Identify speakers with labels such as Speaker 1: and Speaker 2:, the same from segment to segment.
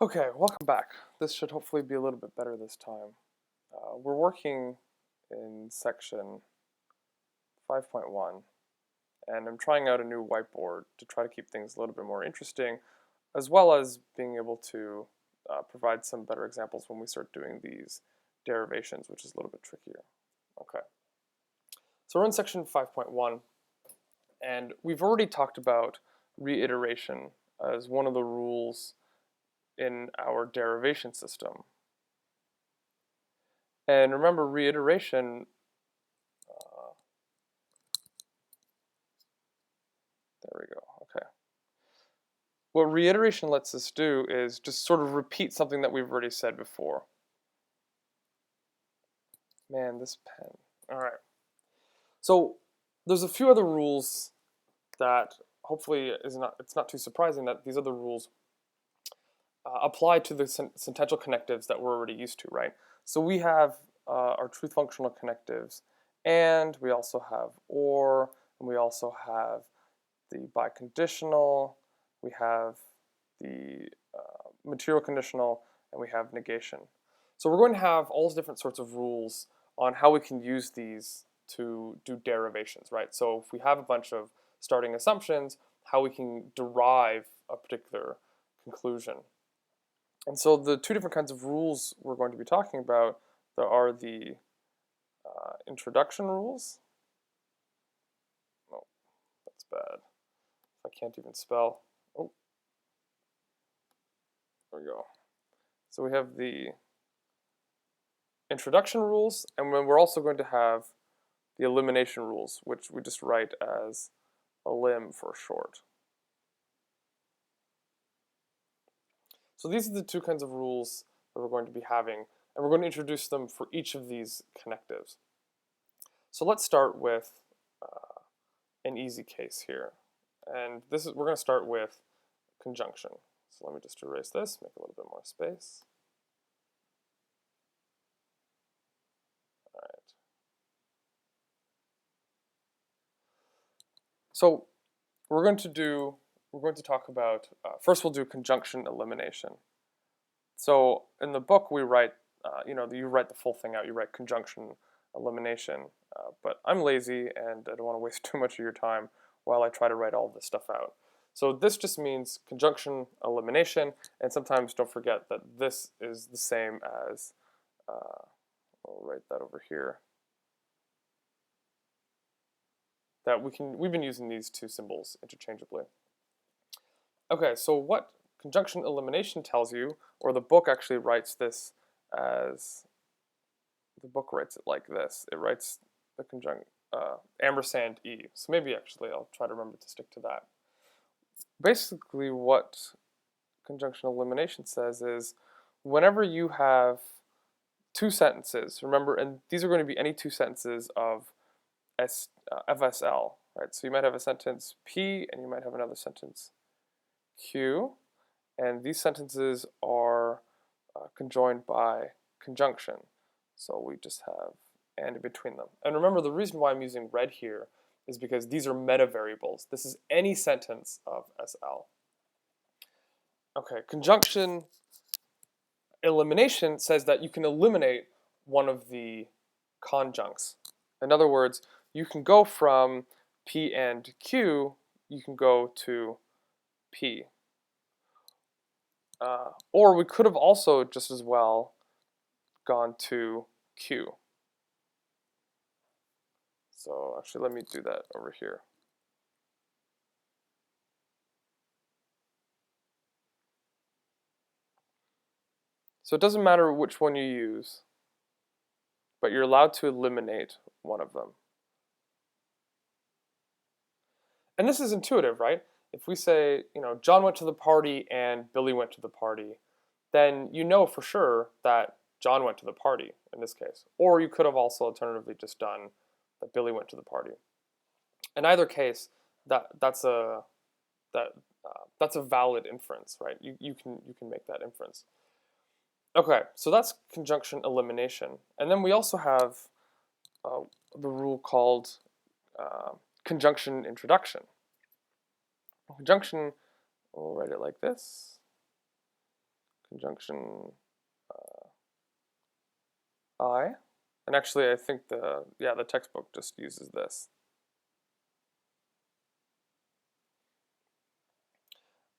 Speaker 1: Okay, welcome back. This should hopefully be a little bit better this time. We're working in section 5.1, and I'm trying out a new whiteboard to try to keep things a little bit more interesting, as well as being able to provide some better examples when we start doing these derivations, which is a little bit trickier. Okay, so we're in section 5.1, and we've already talked about reiteration as one of the rules in our derivation system. And remember, reiteration, there we go, okay. What reiteration lets us do is just sort of repeat something that we've already said before. Man, this pen. All right. So there's a few other rules that hopefully it's not too surprising that these other rules apply to the sentential connectives that we're already used to, right? So we have our truth functional connectives, and we also have or, and we also have the biconditional, we have the material conditional, and we have negation. So we're going to have all those different sorts of rules on how we can use these to do derivations, right? So if we have a bunch of starting assumptions, how we can derive a particular conclusion. And so the two different kinds of rules we're going to be talking about, there are the introduction rules. Oh, that's bad. I can't even spell. Oh, there we go. So we have the introduction rules, and then we're also going to have the elimination rules, which we just write as elim for short. So these are the two kinds of rules that we're going to be having, and we're going to introduce them for each of these connectives. So let's start with an easy case here. And we're going to start with conjunction. So let me just erase this, make a little bit more space. All right. So we're going to talk about, first we'll do conjunction elimination. So in the book we write, you write the full thing out, you write conjunction elimination, but I'm lazy and I don't want to waste too much of your time while I try to write all this stuff out. So this just means conjunction elimination, and sometimes don't forget that this is the same as, I'll write that over here, that we've been using these two symbols interchangeably. Okay, so what conjunction elimination tells you, or the book actually writes this as, the book writes it like this. It writes the ampersand E. So maybe actually I'll try to remember to stick to that. Basically what conjunction elimination says is whenever you have two sentences, remember, and these are going to be any two sentences of FSL, right? So you might have a sentence P and you might have another sentence Q, and these sentences are conjoined by conjunction. So we just have and in between them. And remember, the reason why I'm using red here is because these are meta variables. This is any sentence of SL. Okay, conjunction elimination says that you can eliminate one of the conjuncts. In other words, you can go from P and Q, you can go to P. Or we could have also just as well gone to Q. So actually let me do that over here. So it doesn't matter which one you use, but you're allowed to eliminate one of them. And this is intuitive, right? If we say, John went to the party and Billy went to the party, then you know for sure that John went to the party in this case. Or you could have also alternatively just done that Billy went to the party. In either case, that's a valid inference, right? You can make that inference. Okay, so that's conjunction elimination, and then we also have the rule called conjunction introduction. Conjunction, we'll write it like this. conjunction I. And actually, I think the textbook just uses this.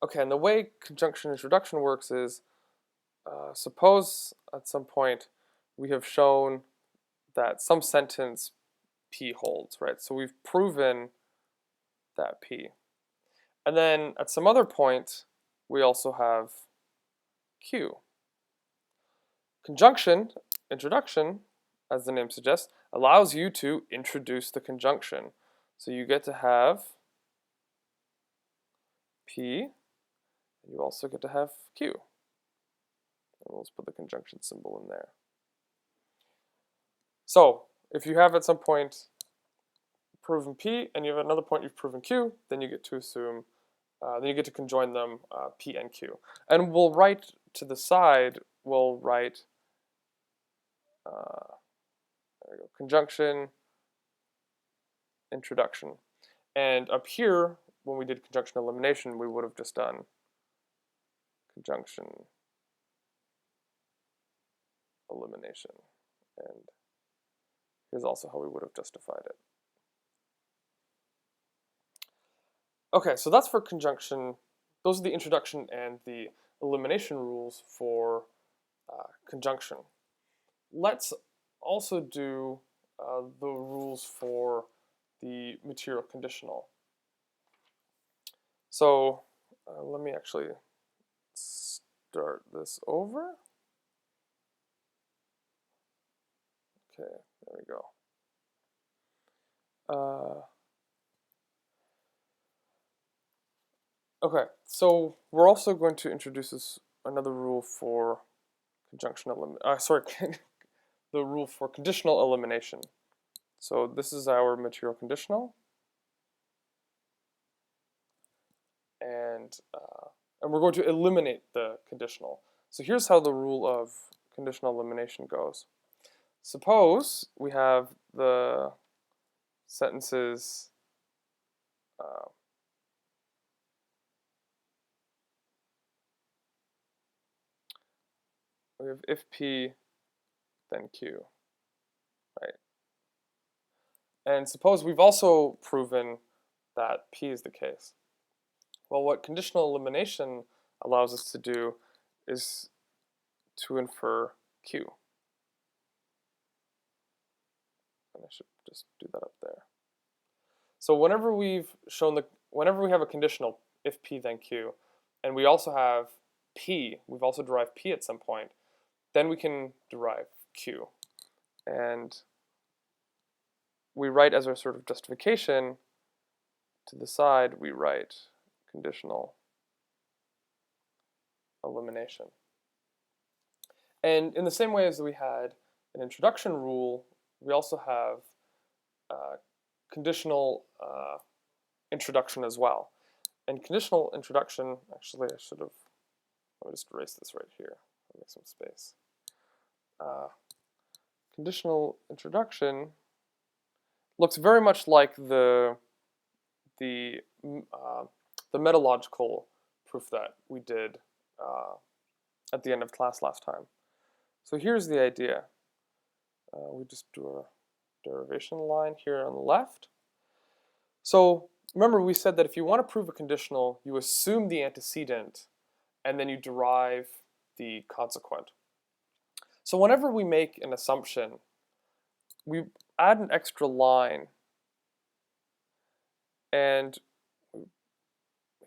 Speaker 1: Okay, and the way conjunction introduction works is, suppose at some point we have shown that some sentence P holds, right? So we've proven that P. And then at some other point, we also have Q. Conjunction, introduction, as the name suggests, allows you to introduce the conjunction. So you get to have P, and you also get to have Q. And we'll just put the conjunction symbol in there. So if you have at some point proven P and you have another point you've proven Q, then you get to assume, then you get to conjoin them P and Q. And we'll write to the side, we'll write there we go, conjunction, introduction. And up here, when we did conjunction elimination, we would have just done conjunction elimination. And here's also how we would have justified it. Okay, so that's for conjunction. Those are the introduction and the elimination rules for conjunction. Let's also do the rules for the material conditional. So let me actually start this over. Okay, there we go. Okay, so we're also going to introduce another rule for conjunction the rule for conditional elimination. So this is our material conditional, and we're going to eliminate the conditional. So here's how the rule of conditional elimination goes. Suppose we have the sentences we have if P, then Q, right? And suppose we've also proven that P is the case. Well, what conditional elimination allows us to do is to infer Q. And I should just do that up there. So whenever we have a conditional if P then Q, and we also have P, we've also derived P at some point, then we can derive Q. And we write as our sort of justification to the side, we write conditional elimination. And in the same way as we had an introduction rule, we also have conditional introduction as well. And conditional introduction, actually let me just erase this right here, make some space. Conditional introduction looks very much like the metalogical proof that we did at the end of class last time. So here's the idea. We just do a derivation line here on the left. So remember, we said that if you want to prove a conditional, you assume the antecedent and then you derive the consequent. So whenever we make an assumption, we add an extra line and make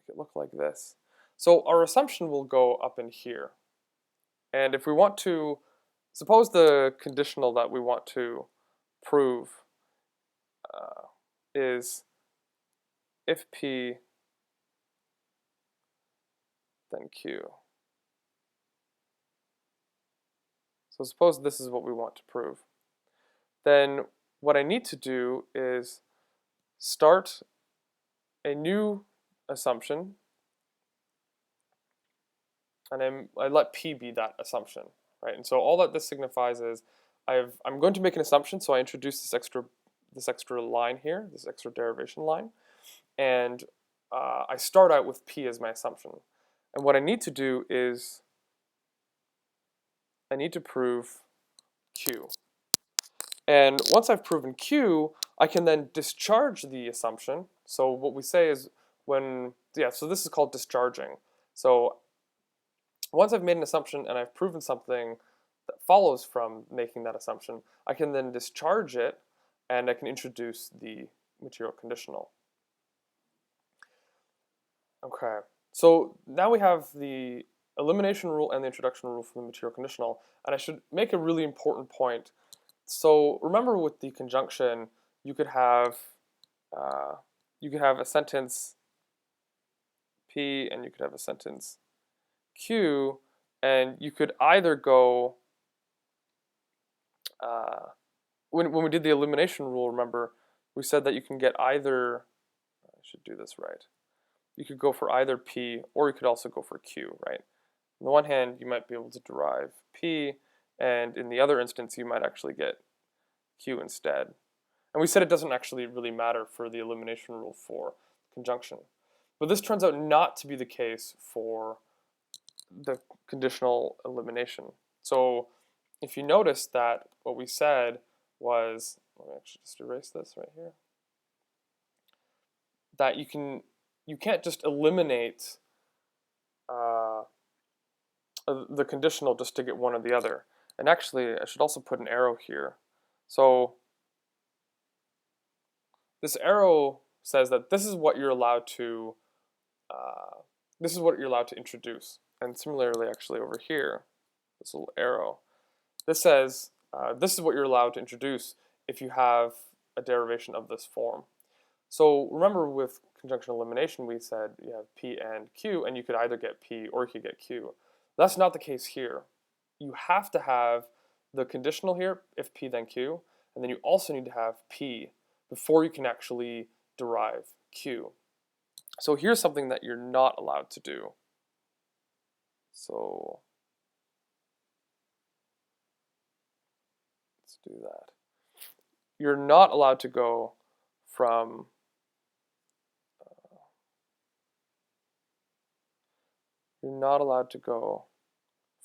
Speaker 1: it look like this. So our assumption will go up in here. And if we want to, suppose the conditional that we want to prove is if P, then Q. So suppose this is what we want to prove. Then what I need to do is start a new assumption, and I let P be that assumption, right? And so all that this signifies is I'm going to make an assumption, so I introduce this extra line here, this extra derivation line, and I start out with P as my assumption. And what I need to do is I need to prove Q. And once I've proven Q, I can then discharge the assumption. So what we say is so this is called discharging. So once I've made an assumption and I've proven something that follows from making that assumption, I can then discharge it and I can introduce the material conditional. Okay, so now we have the elimination rule and the introduction rule for the material conditional, and I should make a really important point. So remember, with the conjunction, you could have a sentence P and you could have a sentence Q, and you could either go when we did the elimination rule. Remember, we said that you can get either. I should do this right. You could go for either P or you could also go for Q, right? On the one hand, you might be able to derive P, and in the other instance, you might actually get Q instead. And we said it doesn't actually really matter for the elimination rule for conjunction. But this turns out not to be the case for the conditional elimination. So if you notice that what we said was, let me actually just erase this right here, that you can't just eliminate the conditional just to get one or the other. And actually, I should also put an arrow here. So this arrow says that this is what you're allowed to introduce. And similarly, actually over here, this little arrow, this says this is what you're allowed to introduce if you have a derivation of this form. So remember, with conjunction elimination, we said you have P and Q, and you could either get P or you could get Q. That's not the case here. You have to have the conditional here, if P then Q, and then you also need to have P before you can actually derive Q. So here's something that you're not allowed to do. So let's do that. You're not allowed to go from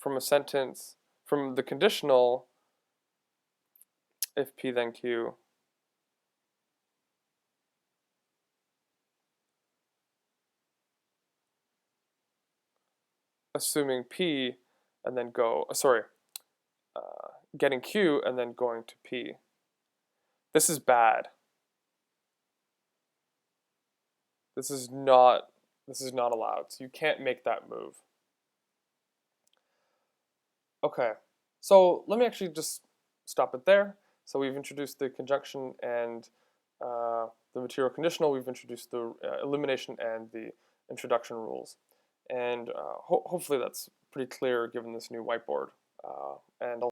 Speaker 1: a sentence from the conditional if P then Q assuming P and then getting Q and then going to P. This is bad. This is not allowed. So you can't make that move. Okay, so let me actually just stop it there. So we've introduced the conjunction and the material conditional. We've introduced the elimination and the introduction rules. And hopefully that's pretty clear given this new whiteboard. And I'll